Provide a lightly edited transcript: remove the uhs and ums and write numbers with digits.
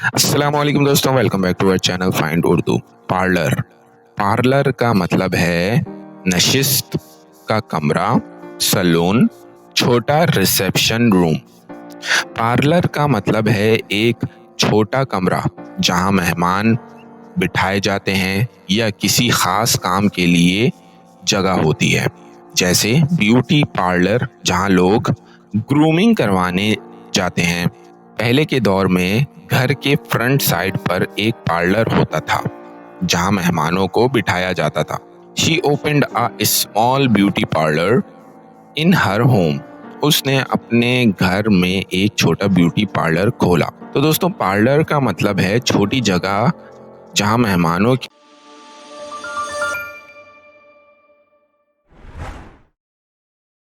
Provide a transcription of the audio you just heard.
अस्सलाम वालेकुम दोस्तों, welcome back to our channel find Urdu. Parlour parlour का मतलब है नशिस्त का कमरा, सलून, छोटा रिसेप्शन रूम। पार्लर का मतलब है एक छोटा कमरा जहां मेहमान बिठाए जाते हैं या किसी खास काम के लिए जगह होती है, जैसे ब्यूटी पार्लर जहां लोग ग्रूमिंग करवाने जाते हैं। पहले के दौर में घर के फ्रंट साइड पर एक पार्लर होता था जहां मेहमानों को बिठाया जाता था। She opened a small beauty parlour in her home. उसने अपने घर में एक छोटा ब्यूटी पार्लर खोला। तो दोस्तों, पार्लर का मतलब है छोटी जगह जहां मेहमानों